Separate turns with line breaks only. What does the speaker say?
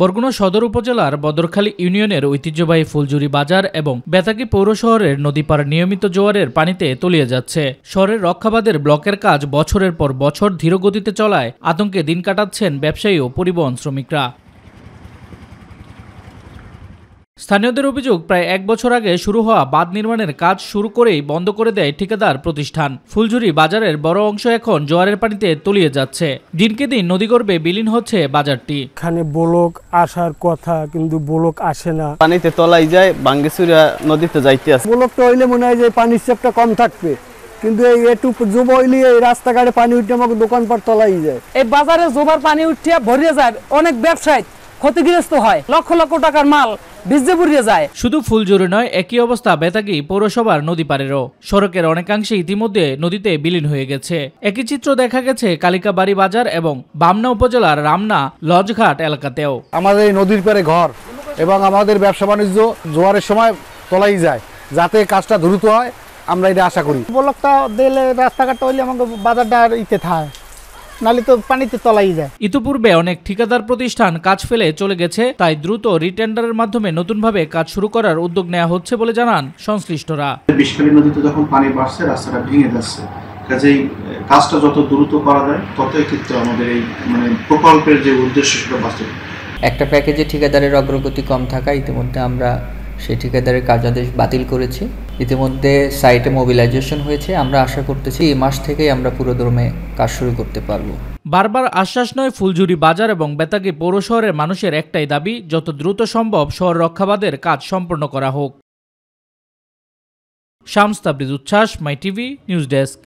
বরগুনা সদর উপজেলার বদরখালী ইউনিয়নের ঐতিহ্যবাহী ফুলঝুরি বাজার এবং বেতাগী পৌর শহরের নদীপাড় নিয়মিত জোয়ারের পানিতে তলিয়ে যাচ্ছে। শহরের রক্ষাবাদের ব্লকের কাজ বছরের পর বছর ধীরগতিতে চলায় আতঙ্কে দিন কাটাচ্ছেন ব্যবসায়ী ও পরিবহন শ্রমিকরা। স্থানীয়দের অভিযোগ, প্রায় 1 বছর আগে শুরু হওয়া বাঁধ নির্মাণের কাজ শুরু করেই বন্ধ করে দেয় ঠিকাদার প্রতিষ্ঠান। ফুলঝুরি বাজারের বড় অংশ এখন জোয়ারের পানিতে তলিয়ে যাচ্ছে। দিনকে দিন নদীগর্ভে বিলীন হচ্ছে বাজারটি।
এখানে ব্লক আসার কথা, কিন্তু ব্লক আসে না।
পানিতে তলাই যায়, ভাঙ্গিচুরা নদীতে যাইতে আছে।
ব্লকটা হইলে মনে হয় যে পানির চাপটা কম থাকবে, কিন্তু এই একটু জোবা হইলে এই রাস্তাঘাটে পানি উঠে আমাকে দোকানপাট তলাই যায়।
এই বাজারে জোবার পানি উঠে ভরিয়ে যায়, অনেক ব্যবসায়ী ক্ষতিগ্রস্ত হয়, লক্ষ লক্ষ টাকার মাল ভিজে পুড়িয়ে যায়।
শুধু ফুলঝুরি নয়, একই অবস্থা বেতাগী পৌরসভার নদীপাড়েরও। সড়কের অনেকাংশে ইতিমধ্যে নদীতে বিলীন হয়ে গেছে। একই চিত্র দেখা গেছে কালিকাবাড়ি বাজার এবং বামনা উপজেলার রামনা লঞ্চঘাট এলাকাতেও।
আমাদের এই নদীর পাড়ে ঘর এবং আমাদের ব্যবসা বাণিজ্য জোয়ারের সময় তলাই যায়, যাতে কাজটা দ্রুত হয় আমরা এটা আশা করি।
ব্লকটা দিলে রাস্তাঘাটটা হইলে আমাকে বাজারটা আর ইতে থাকে, নাহলে তো পানিতে তলাই যায়।
ইতিপূর্বে অনেক ঠিকাদার প্রতিষ্ঠান কাজ ফেলে চলে গেছে, তাই দ্রুত রিটেন্ডারের মাধ্যমে নতুনভাবে কাজ শুরু করার উদ্যোগ নেওয়া হচ্ছে বলে জানান সংশ্লিষ্টরা।
বিষখালী নদীতে যখন পানি বাড়ছে, রাস্তাটা ভেঙে যাচ্ছে, কাজেই কাজটা যত দ্রুত করা যায় তত ক্ষেত্রে আমাদের এই প্রকল্পের যে উদ্দেশ্য সেটা বাস্তব।
একটা প্যাকেজে ঠিকাদারের অগ্রগতি কম থাকা, ইতিমধ্যে আমরা সেই ঠিকাদারের কার্যাদেশ বাতিল করেছি। ইতিমধ্যে সাইটে মোবিলাইজেশন হয়েছে। আমরা আশা করতেছি এই মাস থেকেই আমরা পুরোদমে কাজ শুরু করতে পারবো।
বারবার আশ্বাস নয় ফুলঝুরি বাজার এবং বেতাগী পৌর শহরের মানুষের একটাই দাবি, যত দ্রুত সম্ভব শহর রক্ষাবাদের কাজ সম্পন্ন করা হোক। শামস তাবরিজ উচ্ছ্বাস, মাই টিভি নিউজ ডেস্ক।